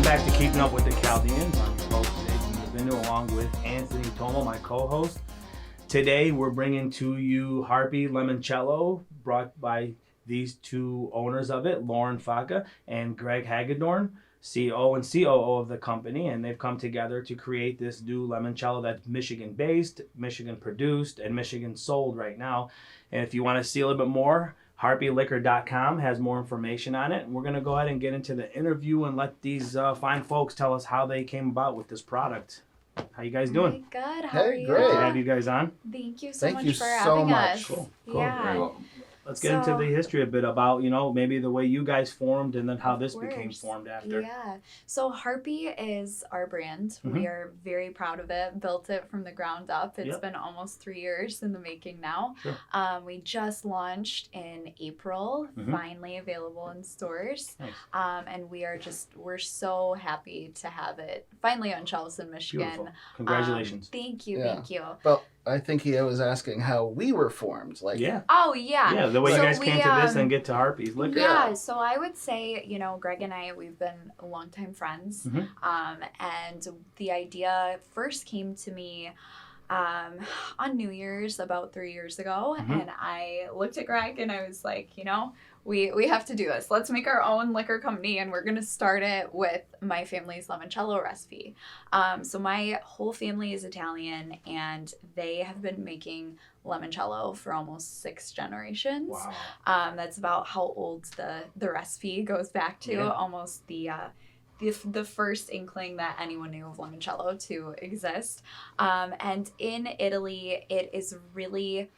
back to Keeping Up with the Chaldeans. I'm your host, Jason Vindu, along with Anthony Tomo, my co-host. Today, we're bringing to you Harpy Limoncello, brought by these two owners of it, Lauren Facca and Greg Hagedorn, CEO and COO of the company, and they've come together to create this new limoncello that's Michigan-based, Michigan-produced, and Michigan-sold right now. And if you want to see a little bit more, harpyliquor.com has more information on it. And we're going to go ahead and get into the interview and let these fine folks tell us how they came about with this product. How you guys doing? Good. How are you? Great to have you guys on. Thank you so much for having us. Cool. Yeah. Very welcome. Let's get into the history a bit about, maybe the way you guys formed and then how this became formed after. Yeah. So Harpy is our brand. Mm-hmm. We are very proud of it. Built it from the ground up. It's been almost 3 years in the making now. Sure. We just launched in April, finally available in stores. Nice. And we're so happy to have it finally on shelves in Michigan. Beautiful. Congratulations. Thank you. Well, I think he was asking how we were formed. Oh, yeah. Yeah, the way you guys came to this and get to Harpy's Liquor. Yeah, so I would say, Greg and I, we've been longtime friends. And the idea first came to me on New Year's about 3 years ago. And I looked at Greg and I was like, we have to do this. Let's make our own liquor company, and we're going to start it with my family's limoncello recipe. So my whole family is Italian, and they have been making limoncello for almost 6 generations. Wow. That's about how old the recipe goes back to, almost the first inkling that anyone knew of limoncello to exist. And in Italy, it is really...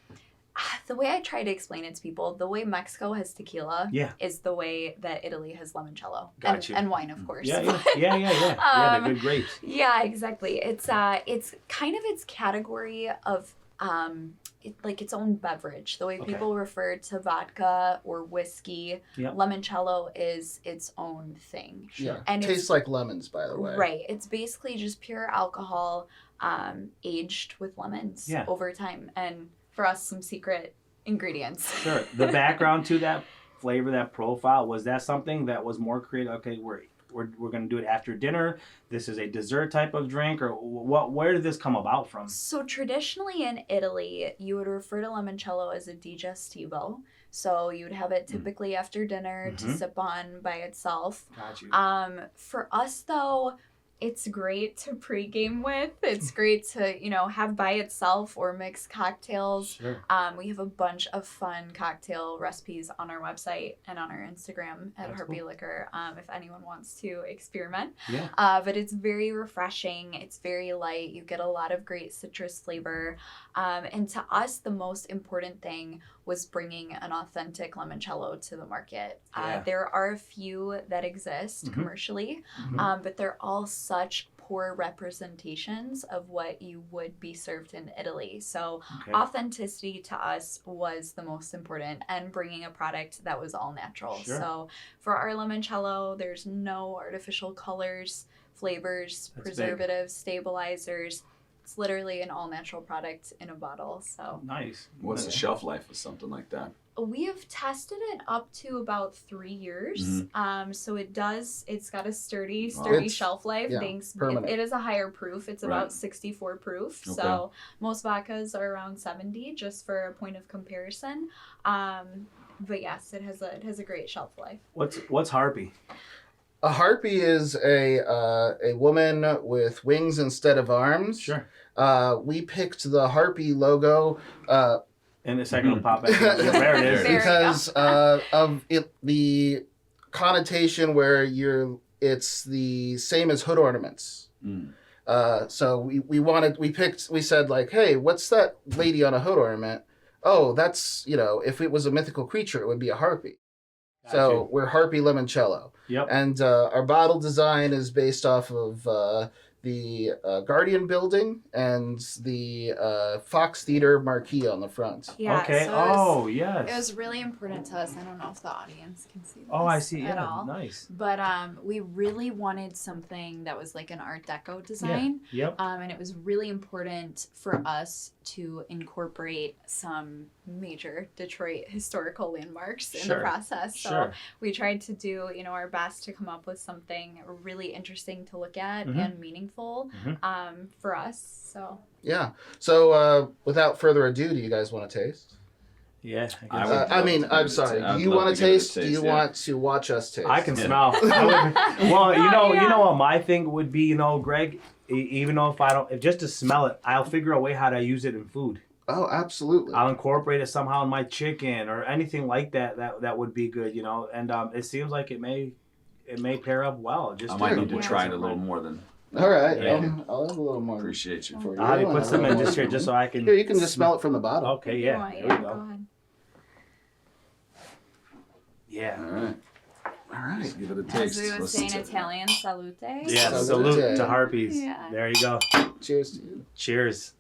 The way I try to explain it to people, the way Mexico has tequila is the way that Italy has limoncello. And wine, of course. Yeah, they're good grapes. Yeah, exactly. It's kind of its category of like its own beverage. The way people refer to vodka or whiskey, limoncello is its own thing. Yeah, and tastes like lemons, by the way. Right. It's basically just pure alcohol aged with lemons over time. And for us, some secret ingredients. Sure. The background to that flavor, that profile, was that something that was more creative? Okay, we're going to do it after dinner. This is a dessert type of drink, or where did this come about from? So traditionally in Italy, you would refer to limoncello as a digestivo. So you would have it typically after dinner to sip on by itself. Got you. For us, though, it's great to pregame with. It's great to, have by itself or mix cocktails. Sure. We have a bunch of fun cocktail recipes on our website and on our Instagram at Harpy Liquor, if anyone wants to experiment. Yeah. But it's very refreshing. It's very light. You get a lot of great citrus flavor. And to us, the most important thing was bringing an authentic limoncello to the market. There are a few that exist commercially, but they're all such poor representations of what you would be served in Italy. So authenticity to us was the most important, and bringing a product that was all natural. Sure. So for our limoncello, there's no artificial colors, flavors, preservatives, stabilizers. It's literally an all-natural product in a bottle. So nice. What's the shelf life of something like that? We have tested it up to about 3 years. So it's got a sturdy shelf life. It is a higher proof. It's about 64 proof. Okay. So most vodkas are around 70, just for a point of comparison. But yes, it has a great shelf life. What's Harpy? A harpy is a woman with wings instead of arms. Sure. We picked the harpy logo. In a second, it'll pop back. There it is. Because of the connotation where it's the same as hood ornaments. So we said like, hey, what's that lady on a hood ornament? Oh, that's, if it was a mythical creature, it would be a harpy. So we're Harpy Limoncello. Yep. And our bottle design is based off of the Guardian building and the Fox Theater marquee on the front. Yeah, okay. So yes. It was really important to us. I don't know if the audience can see this. Oh, I see. At Yeah, all. Nice. But we really wanted something that was like an Art Deco design. Yeah. Yep. And it was really important for us to incorporate some major Detroit historical landmarks in Sure. the process. So Sure. we tried to do, our best to come up with something really interesting to look at and meaningful for us. So Yeah. So without further ado, do you guys want to taste? Yeah. I guess. would I love mean, to give I'm it sorry. I'd Do you love want to to give it a taste? Do you taste, yeah. want to watch us taste? I can Yeah. smell. Well, you Yeah. know what my thing would be, Greg. Even though if just to smell it, I'll figure a way how to use it in food. Oh, absolutely. I'll incorporate it somehow in my chicken or anything like that. That would be good, And it seems like it may pair up well. Just I might need to Yeah. try it a little more than All right. Yeah. I'll have a little more. appreciate you. For you. I'll have you put some in just here, just so I can. Here, you can just smell it from the bottom. Okay, yeah. You There want- we go go. ahead. Uh, All right. All right. Let's give it a As taste. we would Let's say in t- Italian, salute. Yeah, Salute. salute to Harpies. Yeah. There you go. Cheers to you. Cheers.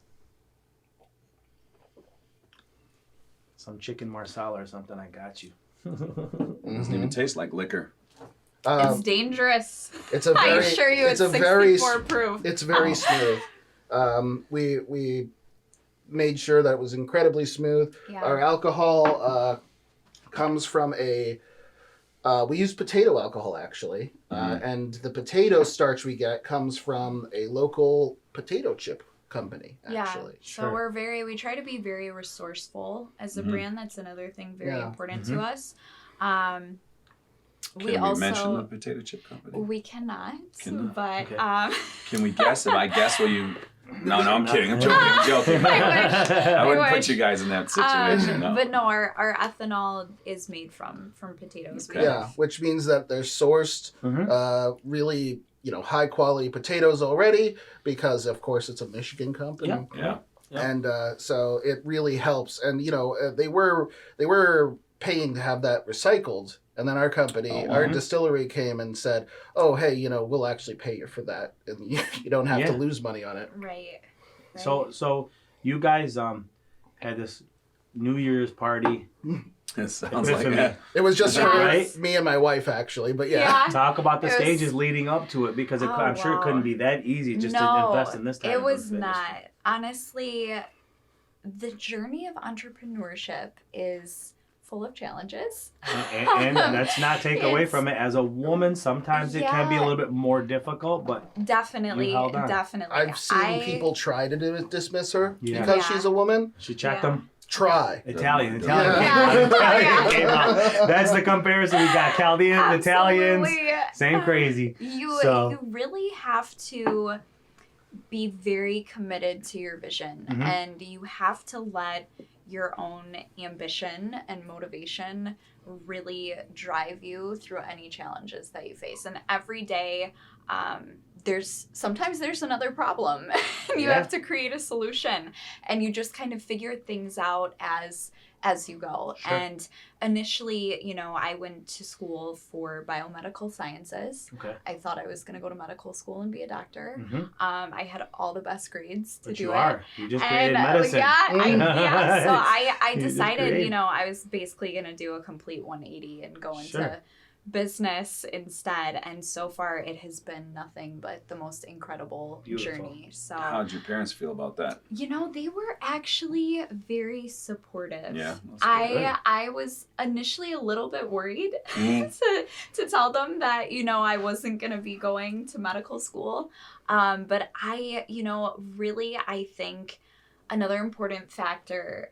Some chicken marsala or something. I got you. Doesn't even taste like liquor. It's dangerous. It's a I very. assure you, it's a very. 64 proof. It's very smooth. We made sure that it was incredibly smooth. Yeah. Our alcohol comes from a. We use potato alcohol actually, and the potato starch we get comes from a local potato chip company. Actually, So we try to be very resourceful as a brand. That's another thing very important to us. Can we mention the potato chip company? We cannot, Cannot. but Okay. Can we guess? If I guess, will you? No, I'm kidding. I'm joking. I'm joking. I wouldn't I put wish. you guys in that situation. No. But no, our ethanol is made from potatoes. Okay. yeah, which means that they're sourced really high quality potatoes already because of course it's a Michigan company. Yeah. Yeah. And so it really helps. And they were paying to have that recycled, and then our company, our distillery came and said, "Oh, hey, we'll actually pay you for that, and you don't have to lose money on it." Right. So you guys had this New Year's party. It sounds like Epiphany. that. It was just Right? for me and my wife actually, but yeah. Talk about the It was- stages leading up to it because I'm sure it couldn't be that easy just to invest in this type it of was business. not. Honestly, the journey of entrepreneurship is full of challenges. And let's not take away It's- from it. As a woman, sometimes it can be a Yeah. little bit more difficult, but Definitely, You held on. definitely. I've seen people try to dismiss her Yeah. because Yeah. she's a woman. she checked Yeah. them. Try. Italian. Yeah. Italian came out. That's the comparison. We got Chaldeans, Italians, Absolutely. same crazy. You So- you really have to be very committed to your vision, and you have to let your own ambition and motivation really drive you through any challenges that you face. And every day, sometimes there's another problem and you Yeah. have to create a solution, and you just kind of figure things out as you go. Sure. And initially, I went to school for biomedical sciences. Okay. I thought I was going to go to medical school and be a doctor. Mm-hmm. I had all the best grades to But do you it. are. You just created medicine. So I You just decided, create. I was basically going to do a complete 180 and go into Sure. business instead. And so far it has been nothing but the most incredible Beautiful. journey. So, How'd your parents feel about that? they were actually very supportive. Yeah. That's good. I was initially a little bit worried Mhm. to tell them that, I wasn't going to be going to medical school. But I think another important factor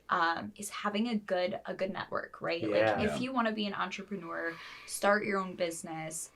is having a good network, right? Yeah. Like if you want to be an entrepreneur, start your own business,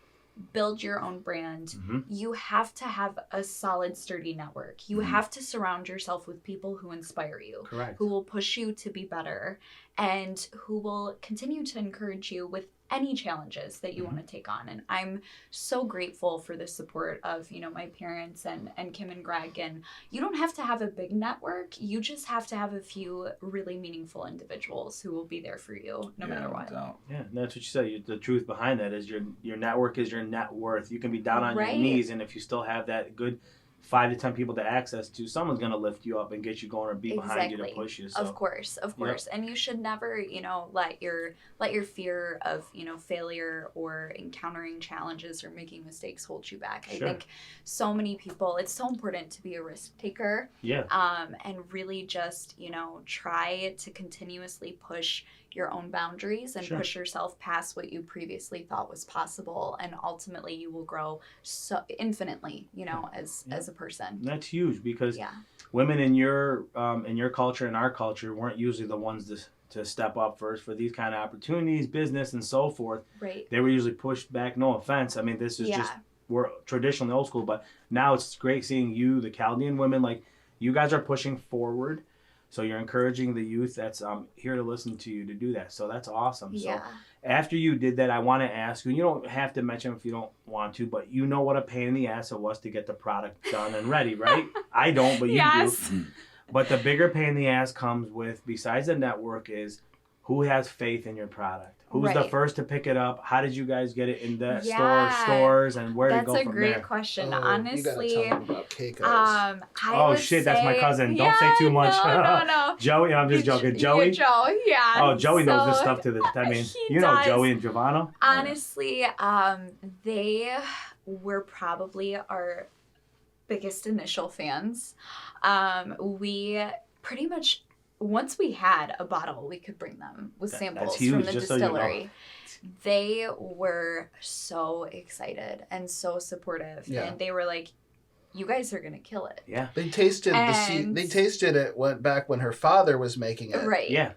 build your own brand, you have to have a solid, sturdy network. You have to surround yourself with people who inspire you, Correct. who will push you to be better, and who will continue to encourage you with any challenges that you want to take on. And I'm so grateful for the support of, my parents and Kim and Greg. And you don't have to have a big network. You just have to have a few really meaningful individuals who will be there for you no matter what. No doubt. Yeah, and that's what you said. The truth behind that is your network is your net worth. You can be down on Right. your knees, and if you still have that good 5 to 10 people to access to, someone's going to lift you up and get you going or be behind you to push you. So. Of course. And you should never, let your fear of, failure or encountering challenges or making mistakes hold you back. I think so many people, it's so important to be a risk taker. Yeah. And really just, try to continuously push your own boundaries and push yourself past what you previously thought was possible, and ultimately you will grow so infinitely, as a person. That's huge, because women in your culture and our culture weren't usually the ones to step up first for these kind of opportunities, business and so forth. Right. They were usually pushed back. No offense. I mean, this is just, we're traditionally old school, but now it's great seeing you, the Chaldean women, like you guys are pushing forward. So you're encouraging the youth that's here to listen to you to do that. So that's awesome. Yeah. So after you did that, I want to ask you, you don't have to mention if you don't want to, but you know what a pain in the ass it was to get the product done and ready, right? I don't, but you do. But the bigger pain in the ass comes with, besides the network, is who has faith in your product? Who's the first to pick it up? How did you guys get it in the stores, and where to go from there? That's a great question. Honestly, you gotta tell them about Keiko's. That's my cousin. Don't say too much. No. Joey, I'm just joking. Joey? Joe, yeah. Oh, Joey knows this stuff to this. I mean, know Joey and Giovanna? Honestly, they were probably our biggest initial fans. We pretty much, once we had a bottle, we could bring them with samples from the distillery. They were so excited and so supportive. Yeah. And they were like, you guys are going to kill it. Yeah. They tasted they tasted it back when her father was making it. Right. Yeah.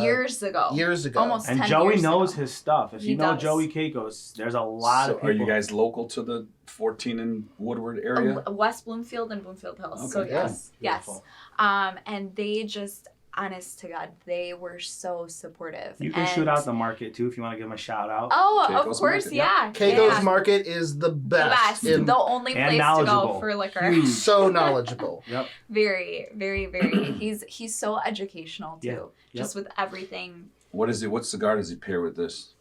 Years ago. Almost 10 and Joey years knows ago. his stuff. If you know Joey Keiko's, there's a lot of people. Are you guys local to the 14 and Woodward area? West Bloomfield and Bloomfield Hills. Okay. So yes. Beautiful. Yes. And they just, honest to God, they were so supportive. You can shoot out the market too if you want to give them a shout out. Oh, Keiko's of course, Market, yeah. Keiko's Market is the best. The only place to go for liquor. So knowledgeable. Yep. Very, very, very. He's so educational too. Yep. Just with everything. What cigar does he pair with this?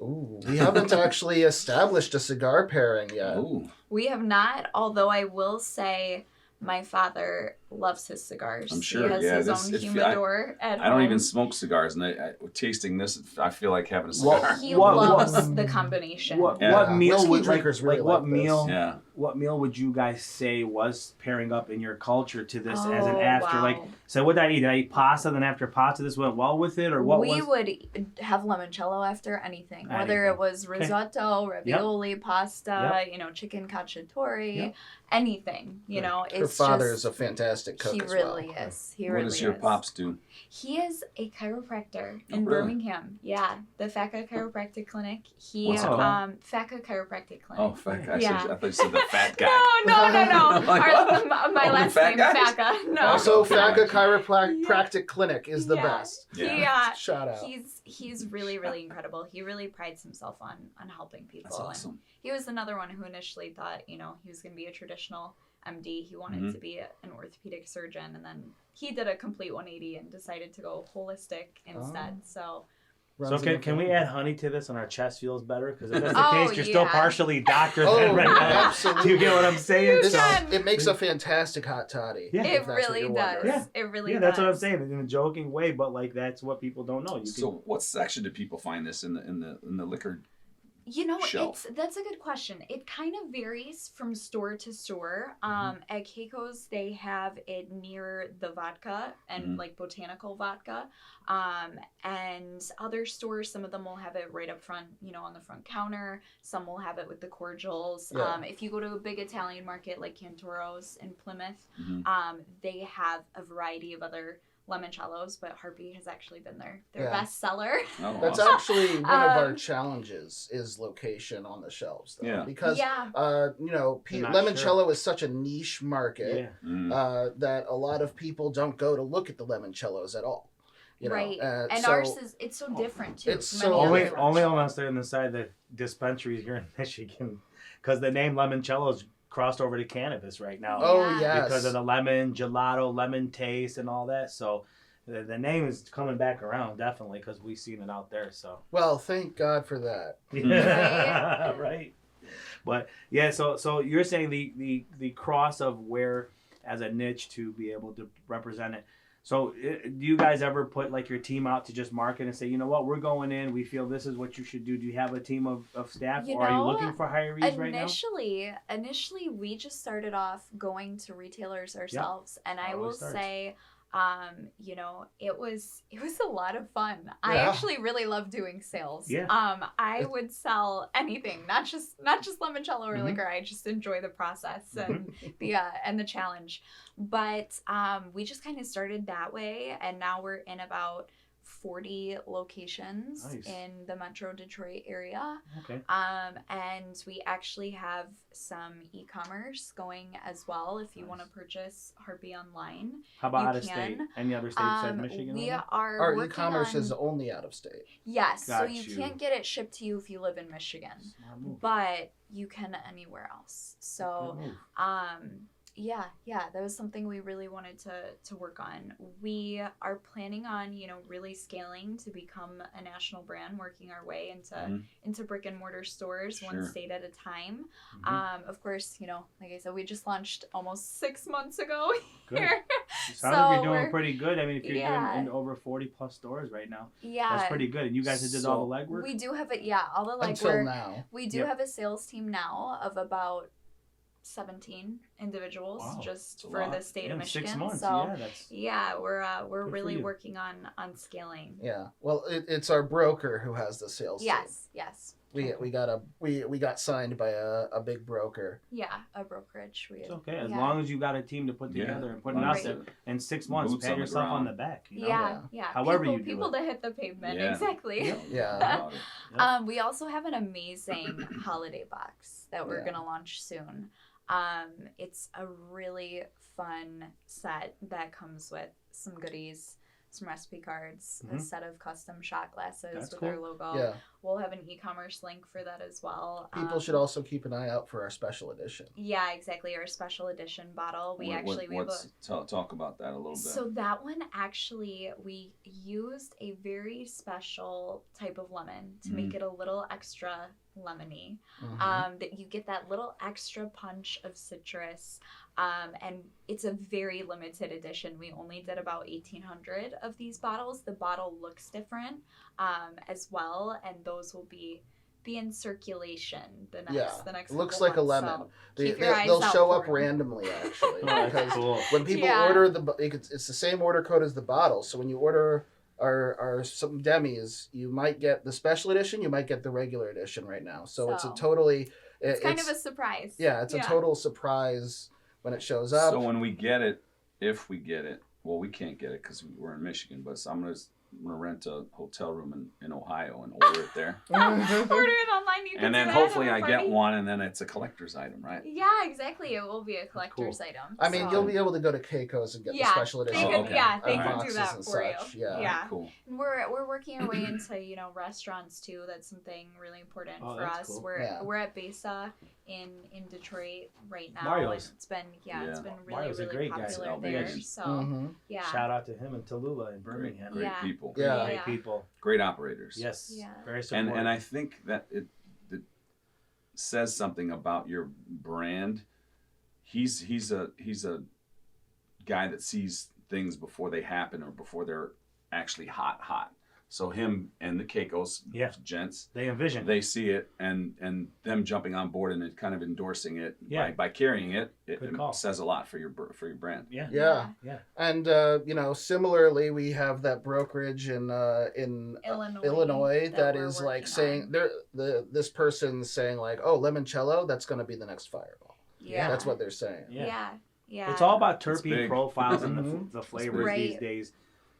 Ooh, we haven't actually established a cigar pairing yet. Ooh. We have not, although I will say my father loves his cigars. I'm sure. He has his own humidor at home. I don't even smoke cigars, and tasting this, I feel like having a cigar. He loves the combination. What meal would really what meal would you guys say was pairing up in your culture to this as an after? Wow. Like, so what did I eat? Did I eat pasta? Then after pasta, this went well with it, or what? We would have limoncello after anything, whether it was risotto, ravioli, pasta, chicken cacciatore, anything. Her father is a fantastic cook. He really is. What does your pops do? He is a chiropractor in Birmingham. Yeah, the Facca Chiropractic Clinic. What's it called? Facca Chiropractic Clinic. Oh, Facca. I thought you said the fat guy. No. Like, my last name, Facca. No. Also, Facca Chiropractic Clinic is the best. Yeah. Shout out. He's really, really incredible. He really prides himself on helping people. That's awesome. And he was another one who initially thought, he was going to be a traditional MD. He wanted to be an orthopedic surgeon, and then he did a complete 180 and decided to go holistic instead. So can we add honey to this and our chest feels better? Because if that's the case, you're still partially doctor then right now. Absolutely. Do you get what I'm saying? It makes a fantastic hot toddy. Yeah. It really does. Yeah. It really does. That's what I'm saying in a joking way, but like that's what people don't know. What section do people find this in the liquor? That's a good question. It kind of varies from store to store. At Keiko's, they have it near the vodka and like botanical vodka. And other stores, some of them will have it right up front, on the front counter. Some will have it with the cordials. Yeah. If you go to a big Italian market like Cantoro's in Plymouth, they have a variety of other limoncellos, but Harpy has actually been their best seller. Oh, that's actually one of our challenges is location on the shelves. Though, yeah. Because, limoncello is such a niche market that a lot of people don't go to look at the limoncellos at all. Right. And ours it's so different too. It's so only unless they're inside the dispensaries here in Michigan, because the name limoncello's crossed over to cannabis right now. Oh, yes. Because of the lemon gelato, lemon taste, and all that. So the name is coming back around, definitely, because we've seen it out there. So. Well, thank God for that. Yeah, right. But yeah, so you're saying the cross of where as a niche to be able to represent it. So do you guys ever put like your team out to just market and say, you know what, we're going in, we feel this is what you should do? Do you have a team of staff, or are you looking for hirees right now? Initially, we just started off going to retailers ourselves, and I will say, you know, it was a lot of fun. I actually really love doing sales. Yeah. I would sell anything, not just limoncello or liquor. I just enjoy the process and the challenge. But we just kind of started that way, and now we're in about 40 locations in the Metro Detroit area. Okay. And we actually have some e-commerce going as well. If you want to purchase Harpy online, how about out of state? Any other states besides Michigan? We are Our e-commerce is only out of state. Yes, so you can't get it shipped to you if you live in Michigan, but you can anywhere else. So, yeah, that was something we really wanted to work on. We are planning on, you know, really scaling to become a national brand, working our way into brick and mortar stores, one state at a time. Of course, you know, like I said, we just launched almost 6 months ago here. Sounds like you're doing pretty good. I mean, if you're doing in over 40 plus stores right now, that's pretty good. And you guys did all the legwork? We do have it, all the legwork. Until now. We do have a sales team now of about 17 individuals just for the state of Michigan. 6 months. So we're really working on scaling. Yeah. Well, it's our broker who has the sales team. Yes. We got signed by a big broker. Yeah, a brokerage. It's okay as long as you got a team to put together and put it out there. In 6 months, pat yourself on the back. You know? Yeah. However people to hit the pavement. Yeah. Exactly. Yeah. We also have an amazing holiday box that we're gonna launch soon. It's a really fun set that comes with some goodies, some recipe cards, a set of custom shot glasses with our logo. Yeah. We'll have an e-commerce link for that as well. People should also keep an eye out for our special edition. Yeah, exactly. Our special edition bottle. Talk about that a little bit. So that one actually, we used a very special type of lemon to make it a little extra lemony. That you get that little extra punch of citrus. And it's a very limited edition. We only did about 1,800 of these bottles. The bottle looks different as well, and those will be in circulation the next it looks couple like a months. lemon. So they'll show up randomly actually. Because when people order it's the same order code as the bottle. So when you order our some demis, you might get the special edition, you might get the regular edition right now. So it's a totally it's kind of a surprise. Yeah, it's a total surprise when it shows up. So when we get it, if we get it, well, we can't get it because we're in Michigan, but I'm gonna rent a hotel room in Ohio and order it there. Order it online. You can and then hopefully I get one, and then it's a collector's item, right? Yeah, exactly. It will be a collector's item. I mean, you'll be able to go to Keiko's and get the special edition. They can do that for you. Yeah. Cool. And we're working our way into restaurants too. That's something really important for us. Cool. We're at Besa in Detroit right now. Mario's. It's been it's been really Mario's a great popular guy. there. So shout out to him and Tallulah in Birmingham. Great people. Great people. Great operators. Yes. Yeah. Very supportive. And I think that it says something about your brand. He's a guy that sees things before they happen or before they're actually hot. So him and the Keiko's gents, they envision. They see it and them jumping on board and kind of endorsing it by carrying it. It says a lot for your brand. Yeah. And similarly, we have that brokerage in Illinois that is like saying this person's saying like, oh, limoncello, that's going to be the next Fireball. Yeah, that's what they're saying. Yeah. It's all about terpene profiles and the flavors these days.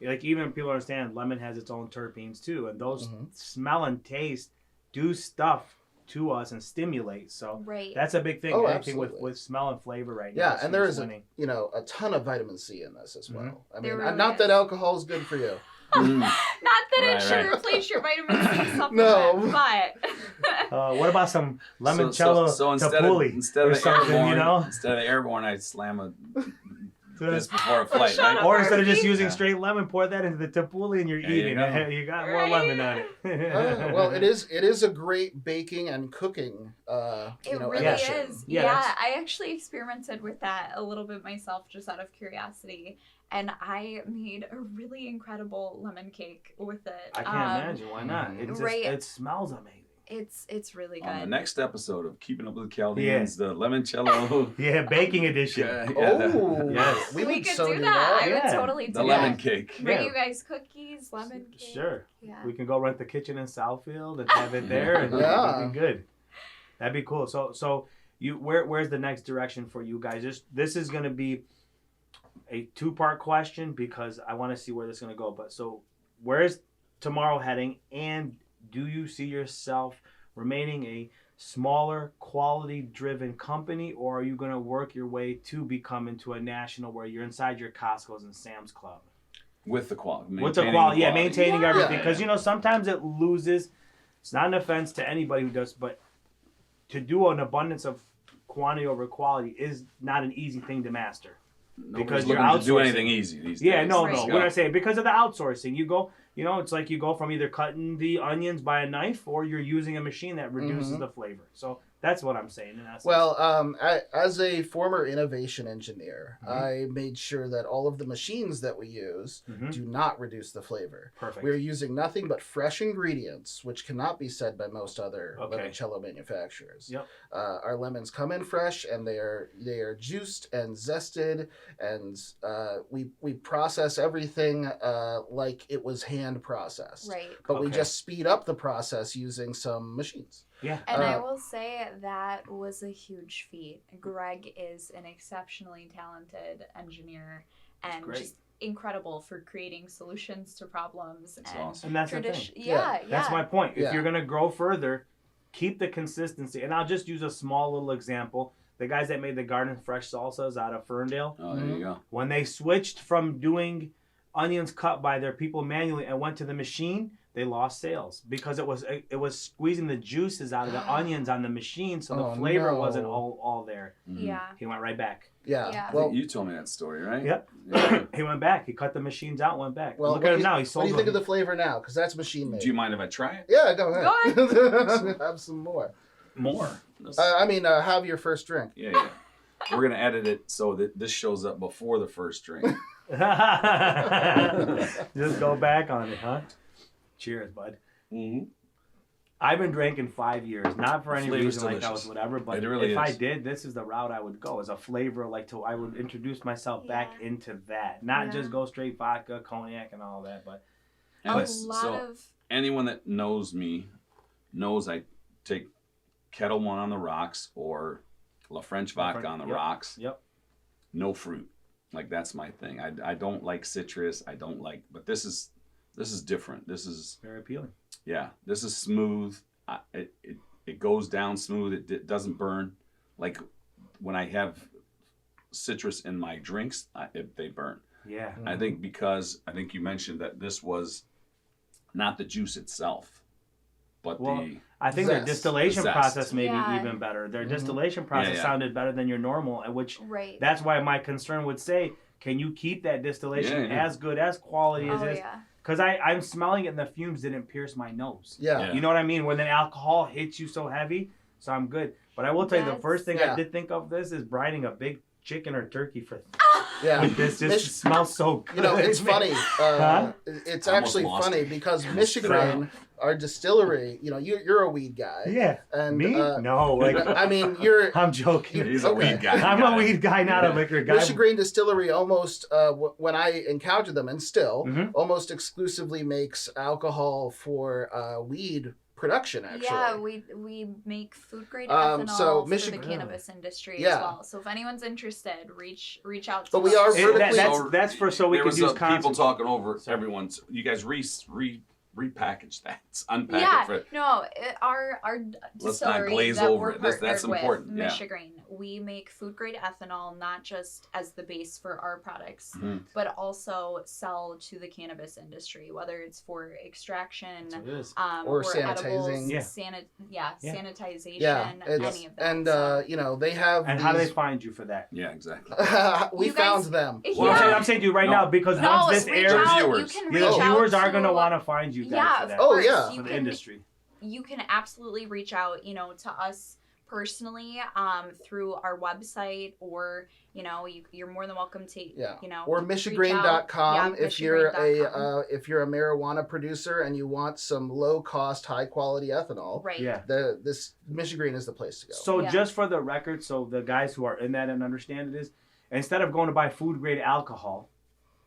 Like even people understand lemon has its own terpenes too, and those smell and taste do stuff to us and stimulate. So that's a big thing. I think with smell and flavor right now. Yeah, and there is a ton of vitamin C in this as well. I mean, really not that alcohol is good for you. Not that it should replace your vitamin C supplement, but what about some limoncello so instead tapuli instead or of something, instead of the airborne, I slam a this before a flight, Shut right? up. Or instead of just Harpy. using Yeah. straight lemon, pour that into the tapuli and you're There you eating. go. You got more Right? lemon on it. Well, it is a great baking and cooking. It really addition. is. Yeah, Yeah, that's- I actually experimented with that a little bit myself just out of curiosity. And I made a really incredible lemon cake with it. I can't imagine. Why not? It just, Right. it smells amazing. It's really good. On the next episode of Keeping Up with the Chaldeans, the limoncello, Yeah, baking edition. Oh, Yes. we would could so do that. I Yeah. would totally do the that. lemon cake. Bring Yeah. you guys cookies, lemon cake. Sure. Yeah. We can go rent the kitchen in Southfield and have it there, and Yeah. it'd be good. That'd be cool. So you where's the next direction for you guys? This is gonna be a 2-part question because I want to see where this is gonna go. But so where's tomorrow heading, and do you see yourself remaining a smaller, quality-driven company, or are you gonna work your way to become into a national where you're inside your Costco's and Sam's Club? With the quality. With the quality, yeah, maintaining Yeah. everything. Because, Yeah. sometimes it loses. It's not an offense to anybody who does, but to do an abundance of quantity over quality is not an easy thing to master. Because because you're you're looking to do outsourcing. anything easy these Yeah, days. no, Right. no. What I say, because of the outsourcing, you go, it's like you go from either cutting the onions by a knife or you're using a machine that reduces Mhm. the flavor. So that's what I'm saying. In essence. Well, as a former innovation engineer, Mhm. I made sure that all of the machines that we use Mhm. do not reduce the flavor. Perfect. We're using nothing but fresh ingredients, which cannot be said by most other Okay. limoncello manufacturers. Yep. Our lemons come in fresh, and they are juiced and zested, and we process everything like it was hand processed. Right. But we Okay. just speed up the process using some machines. Yeah. And I Uh, will say that was a huge feat. Greg is an exceptionally talented engineer and Great. just incredible for creating solutions to problems. It's and awesome. And that's the thing. Yeah, That's my point. If Yeah. you're gonna grow further, keep the consistency. And I'll just use a small little example. The guys that made the garden fresh salsas out of Ferndale, Oh, there you go. when they switched from doing onions cut by their people manually and went to the machine, they lost sales because it was squeezing the juices out of the onions on the machine, so the Oh, flavor no. wasn't all there. Mhm. Yeah. He went right back. Yeah. Yeah. I Well, think you told me that story, right? Yep. Yeah. He went back. He cut the machines out, went back. well, Look what at do him now. He What sold do you think of them. the flavor now? Because that's machine made. Do you mind if I try it? Yeah, go ahead. Go Have some more. More. Have your first drink. Yeah. We're gonna edit it so that this shows up before the first drink. Just go back on it, huh? Cheers, bud. Mm-hmm. I've been drinking 5 years, not for any Flavor's reason like that delicious. was whatever, but It really if I is. did, this is the route I would go as a flavor. I would introduce myself back Yeah. into that, not Yeah. just go straight vodka, cognac, and all that. But A And lot so of anyone that knows me knows I take Kettle One on the rocks or La French vodka on the Yep. rocks. Yep. No fruit. Like that's my thing. I don't like citrus. I don't like, but this is different. This is very appealing. yeah. This is smooth. It goes down smooth. It doesn't burn. Like when I have citrus in my drinks, they burn. Yeah. I think because I think you mentioned that this was not the juice itself, but Well, the I think their Zest. distillation Zest. process may Yeah. be even better. Their Mhm. distillation process yeah. sounded better than your normal, and which right. that's why my concern would say, can you keep that distillation Yeah. as good as quality as Oh is? yeah. Because I'm smelling it and the fumes didn't pierce my nose. Yeah. Yeah. You know what I mean? When the alcohol hits you so heavy, so I'm good. But I will tell you, the That's- first thing Yeah. I did think of this is brining a big chicken or turkey for Yeah. with this. Just Mich- smells so good. You know, it's funny. Huh? It's I almost actually lost funny it. because Almost Michigan, our distillery, you're a weed guy. Yeah. And Me? no. No. Like, I mean, you're I'm joking. He's a Okay. weed guy. I'm a weed guy, not a Yeah. liquor guy. Michigan Distillery almost when I encountered them, and still Mhm. almost exclusively makes alcohol for weed production. Actually, Yeah, we make food grade So ethanol for Michigan- the cannabis industry Yeah. as well. So if anyone's interested, reach out to But we us. are It- vertically- that's for so we there could was use people concentrate. talking over Sorry. everyone's. You guys repackage that. Unpack Yeah, it for. no, our Let's not distillery glaze that over we're it. That's partnered with, important, yeah. Michigan, we make food grade ethanol not just as the base for our products, Mhm. but also sell to the cannabis industry, whether it's for extraction, That's what it is. Or edibles, sanitizing. Yeah. sanitization, Yeah, any of that. and so. you know, they have. And how do they find you for that? Yeah, exactly. we You found guys- them. Well, Yeah. I'm saying to you right No. now because No, once this reach airs, out. Viewers. You can the reach out viewers are to- going to want to find you guys Yeah, for of that. Oh, course. yeah. For You the can, industry. you can absolutely reach out, to us personally through our website, or you're more than welcome to Or reach out. michigrain.com Yeah, if you're michigrain.com. if you're a marijuana producer and you want some low cost, high quality ethanol. Right. Yeah. This Michigrain is the place to go. So Yeah. just for the record, so the guys who are in that and understand it is, instead of going to buy food grade alcohol,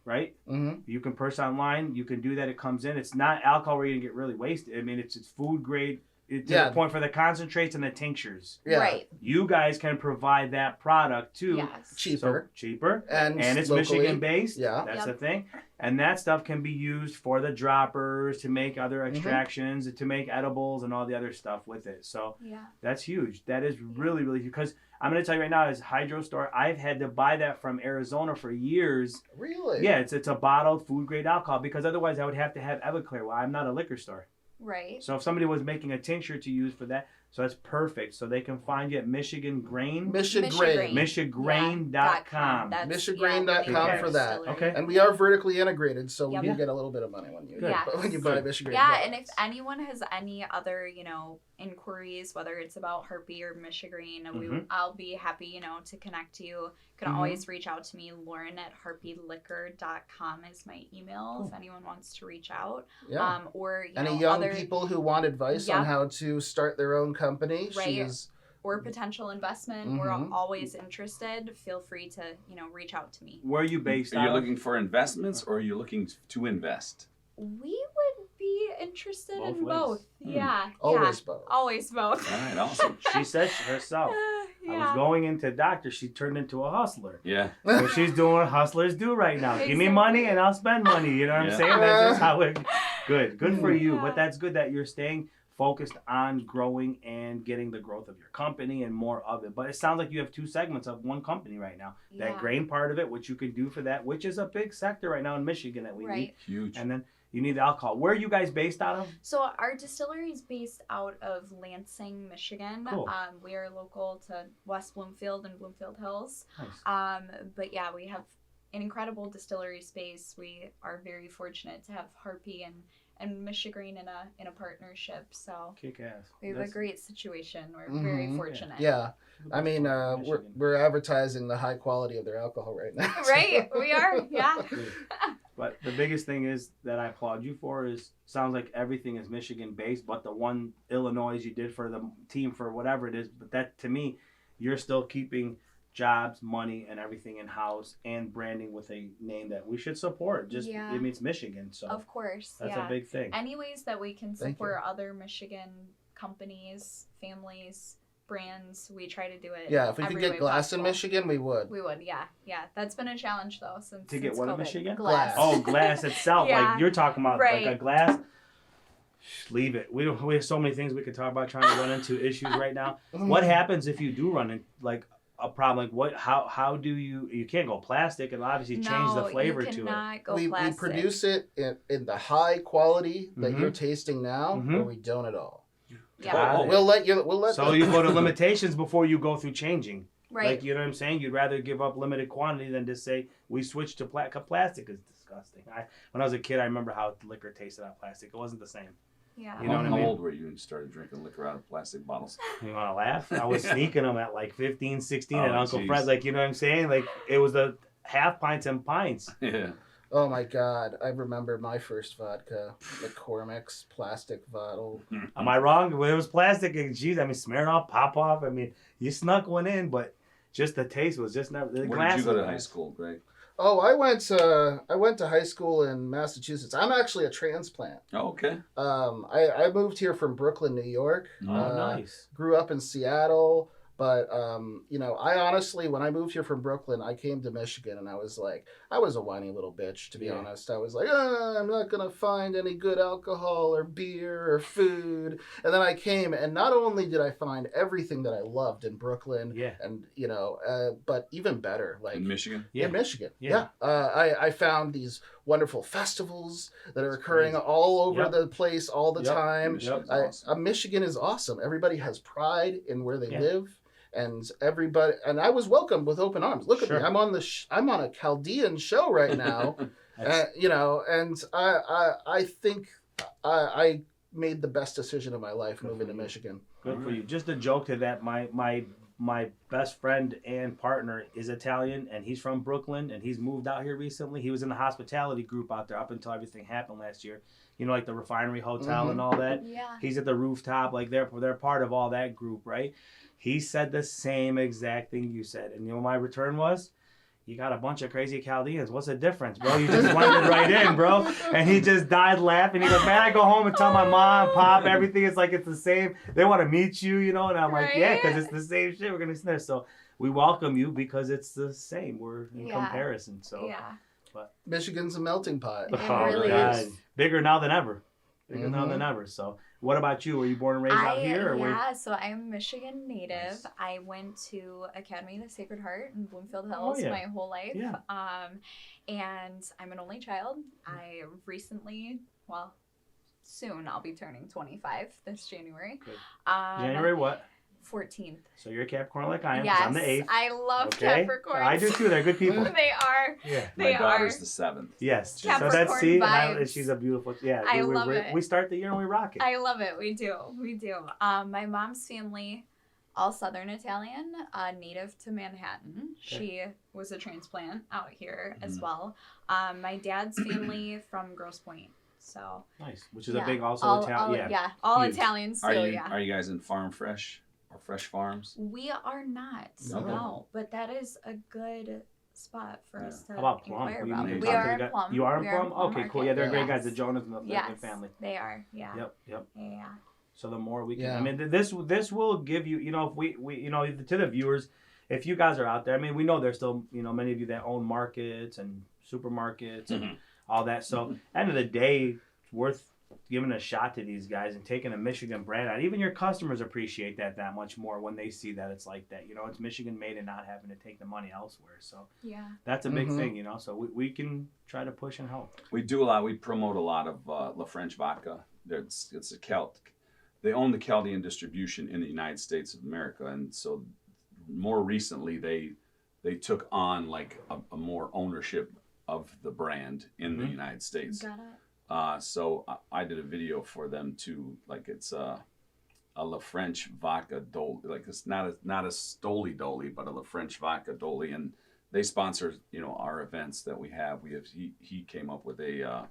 right? Mm-hmm. You can purchase online. You can do that. It comes in. It's not alcohol where you get really wasted. I mean, it's food grade. To the point for the concentrates and the tinctures. Yeah. Right. You guys can provide that product too. Yes. Cheaper. So cheaper. and it's locally. Michigan based. Yeah. That's Yep. the thing. And that stuff can be used for the droppers, to make other extractions, to make edibles and all the other stuff with it. So Yeah. that's huge. That is really, really huge. Because I'm going to tell you right now, as Hydro Store, I've had to buy that from Arizona for years. Really? Yeah, it's a bottled food grade alcohol, because otherwise I would have to have Everclear. Well, I'm not a liquor store. Right. So if somebody was making a tincture to use for that, so that's perfect. So they can find you at Michigan Grain. Michigrain. Michigrain.com. Michigrain.com for that. Okay. And we are vertically integrated, so Yep. we do get a little bit of money when you Good. when you buy Michigrain. Yeah, products. and if anyone has any other, inquiries, whether it's about Harpy or Michigrain, I'll be happy, to connect you. You can always reach out to me. Lauren at harpyliquor.com is my email if anyone wants to reach out. Yeah. Or Any young other, people who want advice on how to start their own company, Right. she's or potential investment, we're always interested. Feel free to, reach out to me. Where are you based Are you out of? looking for investments, or are you looking to invest? We would be interested Both in ways. both. Yeah. always both. Always both. All right, awesome. She said herself. I was going into doctor. She turned into a hustler. Yeah. So she's doing what hustlers do right now. Give me money and I'll spend money. You know what I'm Yeah. saying? That's just how it. Good for you. Yeah. But that's good that you're staying focused on growing and getting the growth of your company and more of it. But it sounds like you have two segments of one company right now. Yeah. That grain part of it, which you can do for that, which is a big sector right now in Michigan that we need. Huge. And then you need the alcohol. Where are you guys based out of? So our distillery is based out of Lansing, Michigan. Cool. We are local to West Bloomfield and Bloomfield Hills. Nice. But yeah, we have an incredible distillery space. We are very fortunate to have Harpy and Michigan in a partnership. So Kick ass. we have a great situation. We're very fortunate. Yeah. I mean, we're advertising the high quality of their alcohol right now. Right? We are. Yeah. But the biggest thing is that I applaud you for is, sounds like everything is Michigan based, but the one Illinois you did for the team for whatever it is, but that to me, you're still keeping jobs, money, and everything in house and branding with a name that we should support. Just Yeah. it means Michigan, so Of course. that's yeah. a big thing. Any ways that we can Thank support other Michigan companies, families, brands, we try to do it. Yeah, if we could every get way glass in possible. Michigan, we would. We would, yeah. That's been a challenge though since To get since what in COVID. Michigan? Glass. Oh, glass itself, Yeah. like you're talking about, Right. like a glass. Leave it. We have so many things we could talk about trying to run into issues right now. What happens if you do run into like a problem? Like what? How do you can't go plastic and obviously change the flavor you to it. cannot go We plastic. produce it in the high quality that Mhm. you're tasting now, Mhm. or we don't at all. Yeah. Oh. We'll let you. We'll let. So you go to limitations before you go through changing. Right. Like, you know what I'm saying? You'd rather give up limited quantity than just say, we switched to plastic is disgusting. When I was a kid, I remember how liquor tasted out of plastic. It wasn't the same. Yeah. You know what I How mean? old were you when you started drinking liquor out of plastic bottles? You want to laugh? I was sneaking them at like 15, 16 at Oh, Uncle geez. Fred's. Like, you know what I'm saying? Like, it was the half pints and pints. Yeah. Oh my God! I remember my first vodka, McCormick's plastic bottle. Am I wrong? When it was plastic, and geez, I mean, smear it off, pop off. I mean, you snuck one in, but just the taste was just never. The Where glass did you go was to high nice. school, Greg? Oh, I went to high school in Massachusetts. I'm actually a transplant. Oh, okay. I moved here from Brooklyn, New York. Oh, nice. Grew up in Seattle, But you know, I honestly, when I moved here from Brooklyn, I came to Michigan, and I was a whiny little bitch, to be honest. I was like, I'm not gonna find any good alcohol or beer or food. And then I came, and not only did I find everything that I loved in Brooklyn, and you know, but even better, like in Michigan. In Michigan, I found these wonderful festivals that are occurring all over the place all the time. Michigan is awesome. Everybody has pride in where they live. And everybody, and I was welcomed with open arms. Look at me, I'm on I'm on a Chaldean show right now, you know. And I think I made the best decision of my life moving to Michigan. Good for you. Just a joke to that. My best friend and partner is Italian, and he's from Brooklyn, and he's moved out here recently. He was in the hospitality group out there up until everything happened last year. You know, like the Refinery Hotel and all that. Yeah. He's at the rooftop, like they're part of all that group, right? He said the same exact thing you said. And you know what my return was? You got a bunch of crazy Chaldeans. What's the difference, bro? You just blended right in, bro. And he just died laughing. He goes, man, I go home and tell my mom, pop, everything. It's like it's the same. They want to meet you, you know? And I'm like, yeah, because it's the same shit. We're going to sit there. So we welcome you because it's the same. We're in comparison. So but Michigan's a melting pot. It really is. Bigger now than ever. Bigger now than ever. So what about you? Were you born and raised out here? Or so I'm Michigan native. Nice. I went to Academy of the Sacred Heart in Bloomfield Hills my whole life. Yeah. And I'm an only child. I recently, soon I'll be turning 25 this January. Good. January what? 14th. So you're a Capricorn like I am. Yes, I'm the 8th. I love Capricorns. I do too. They're good people. They are. Yeah. They My daughter's the 7th. Yes. Capricorn so that's vibes. she's a beautiful. Yeah. I love it. We start the year and we rock it. I love it. We do. My mom's family, all Southern Italian, native to Manhattan. Okay. She was a transplant out here as well. My dad's family from Grosse Pointe. So nice, which is a big Italian. All huge. Italians too. Are you guys in Farm Fresh or Fresh Farms? We are not. No, but that is a good spot for us to How about Plum? inquire about. We are in Plum. You are in Plum? Okay, Market. cool. Yeah, they're great guys. The Jonas and the family. They are. Yeah. Yep. Yeah. So the more we can, I mean, this will give you, you know, if we you know, to the viewers, if you guys are out there, I mean, we know there's still, you know, many of you that own markets and supermarkets and all that. So end of the day, it's worth giving a shot to these guys and taking a Michigan brand out. Even your customers appreciate that much more when they see that it's like that. You know, it's Michigan made and not having to take the money elsewhere. So that's a big thing, you know. So we can try to push and help. We do a lot. We promote a lot of La French vodka. It's a Celt. They own the Chaldean distribution in the United States of America, and so more recently they took on like a more ownership of the brand in the United States. Got it. So I did a video for them too. Like it's a La French vodka Dolly. Like it's not a Stoli Dolly, but a La French vodka Dolly, and they sponsor our events that we have. He came up with a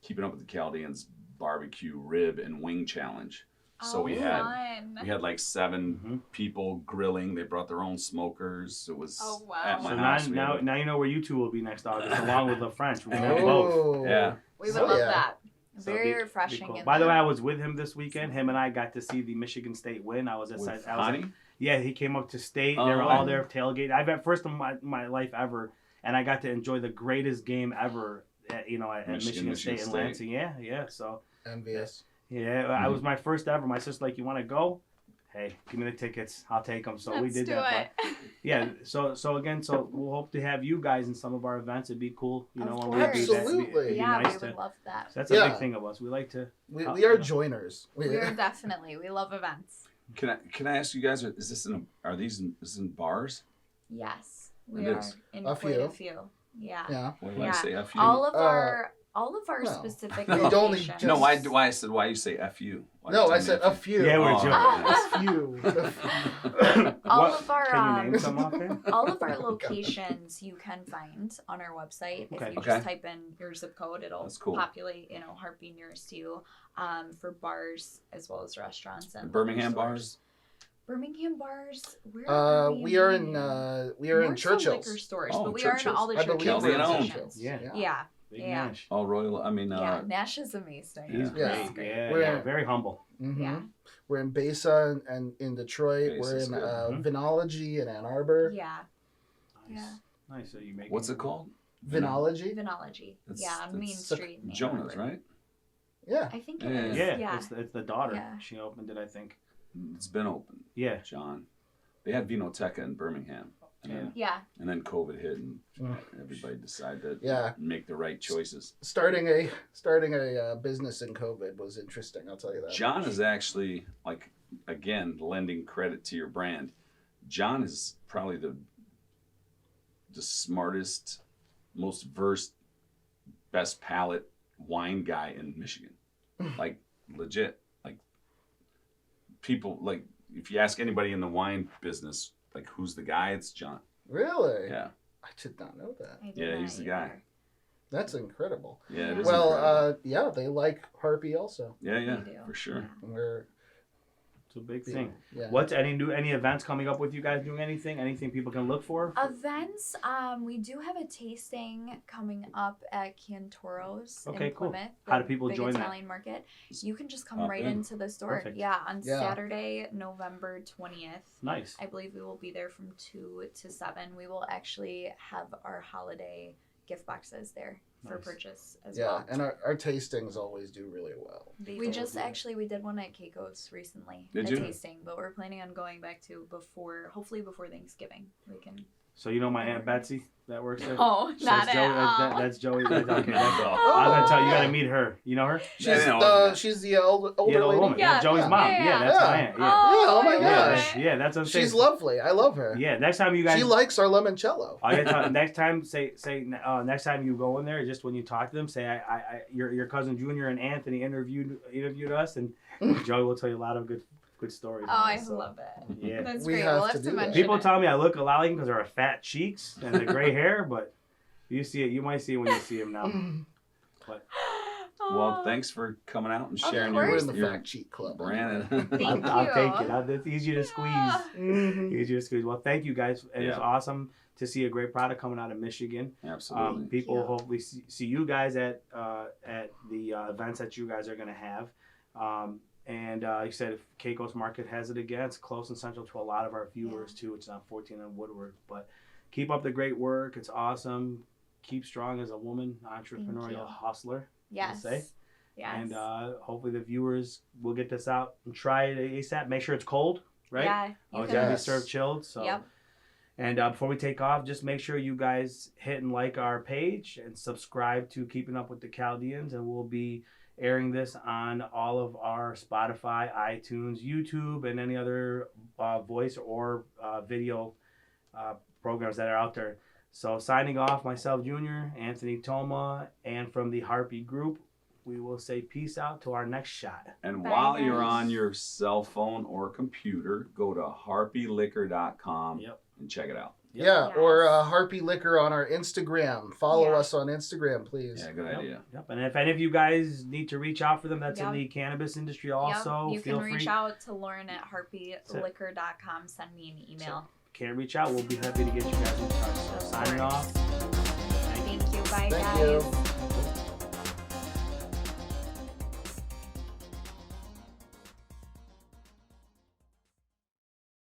Keeping Up with the Chaldeans barbecue rib and wing challenge. So we had like 7 people grilling. They brought their own smokers. It was at my house. Now you know where you two will be next August, along with the French. We're gonna have both. Yeah. We would love that. Very refreshing. Cool. By the way, I was with him this weekend. Him and I got to see the Michigan State win. I was at Yeah, he came up to state. They were all there tailgating. I've had first in my life ever, and I got to enjoy the greatest game ever. At Michigan State in Lansing. Yeah. So envious. Yeah, I was my first ever. My sister's like, "You want to go? Hey, give me the tickets. I'll take them." So we did that. But, yeah. So again, we'll hope to have you guys in some of our events. It'd be cool, when we do that. Absolutely. We would love that. So that's a big thing of us. We like to. We are joiners. We are definitely. We love events. Can I ask you guys? Is this in bars? Yes, we are in quite a few. Yeah. What do I say? A few. All of our specific we don't locations. No, why I said why you say FU? I said a few. Yeah, we're joking. A few. All of our can you name some off there? all of our locations you can find on our website. If you just type in your zip code, it'll populate, Harpy nearest you, for bars as well as restaurants and Birmingham bars. Birmingham bars. We are in Churchill's. Liquor stores, but we are in all the Churchill's locations. Yeah. Nash. Royal. I mean. Nash is amazing. He's great. Yeah. We're very humble. Mm-hmm. Yeah. We're in Besa and in Detroit. Besa's We're in good. Vinology in Ann Arbor. Yeah. Nice. Yeah. Nice. So you make What's it called? Vinology? Vinology. That's- Yeah, on Main that's Street. in Ann Jonah's, Arbor. right? Yeah. I think Yeah. it is. Yeah, Yeah. it's the daughter. Yeah. She opened it, I think. It's been open, Yeah. John. They had Vinoteca in Birmingham. And Yeah. then COVID hit and Mm. everybody decided to Yeah. make the right choices. Starting a business in COVID was interesting. I'll tell you that. John is actually, like, again, lending credit to your brand. John is probably the smartest, most versed, best palate wine guy in Michigan. Like, legit. Like, people, like, if you ask anybody in the wine business, like, who's the guy, it's John. Really? Yeah. I did not know that. I did Yeah, not he's the guy. either. That's incredible. Yeah, it is Well, incredible. yeah, they like Harpy also. Yeah, They do. for sure. Yeah. And we're It's a big thing. yeah. What's any events coming up with you guys doing anything? Anything people can look for? Events, we do have a tasting coming up at Cantoro's Okay, in cool. Plymouth. How the do people big join that? Italian market. You can just come Pop right in. into the store. Perfect. Yeah, on Yeah. Saturday, November 20th. Nice. I believe we will be there from 2 to 7. We will actually have our holiday gift boxes there for Nice. purchase as Yeah, well. and our tastings always do really well. We just we did one at Keiko's recently, Did a you? tasting, but we're planning on going back to hopefully before Thanksgiving. We can. So you know my Aunt Betsy that works there? Oh, So not that's Joey. at all. That's Joey. That's, okay, that's, Oh. I was gonna tell you, you gotta meet her. You know her? She's Yeah, I know. she's the older Yeah, the old lady. woman. Yeah, Yeah. Joey's Yeah. mom. Yeah. Yeah, that's Yeah. my aunt. Yeah. Oh my I love gosh. it. Yeah, that's what I'm saying. She's lovely. I love her. Yeah, next time you guys. She likes our limoncello. I gotta tell, next time, next time you go in there, just when you talk to them, say your cousin Junior and Anthony interviewed us, and Joey will tell you a lot of good stories. Oh, I So, love it. Yeah. That's We great. have We'll to have to do that. mention People it. tell me I look a lot like him because of our fat cheeks and the gray hair, but you see it. You might see it when you see him now. Well, thanks for coming out and sharing course. We're in the your fact cheat club. brand. Thank I'll you. take it. It's easy to squeeze. Mhm. Easy to squeeze. Well, thank you guys. And it's Yeah. awesome to see a great product coming out of Michigan. Absolutely. People you. hopefully see you guys at the events that you guys are going to have. And like you said, if Keiko's Market has it again, it's close and central to a lot of our viewers too. It's on 14 on Woodward. But keep up the great work. It's awesome. Keep strong as a woman, entrepreneurial you. hustler. Yes. Say. Yes. And hopefully the viewers will get this out and try it ASAP. Make sure it's cold, right? Yeah. Oh, it's can- gonna be Yes. served chilled. So. Yep. And before we take off, just make sure you guys hit and like our page and subscribe to Keeping Up with the Chaldeans, and we'll be airing this on all of our Spotify, iTunes, YouTube, and any other voice or video programs that are out there. So signing off, myself, Junior, Anthony Toma, and from the Harpy Group, we will say peace out to our next shot. And Bye, while you're guys. on your cell phone or computer, go to harpyliquor.com Yep. and check it out. Yeah, Yes. or Harpy Liquor on our Instagram. Follow Yeah. us on Instagram, please. Yeah, good idea. Yep. And if any of you guys need to reach out for them, that's in Yep. the cannabis industry Yep. also. You Feel can reach free. out to Lauren at harpyliquor.com. Send me an email. Can't reach out, we'll be happy to get you guys in touch. So signing off. Thank you. Bye, Thank guys. you.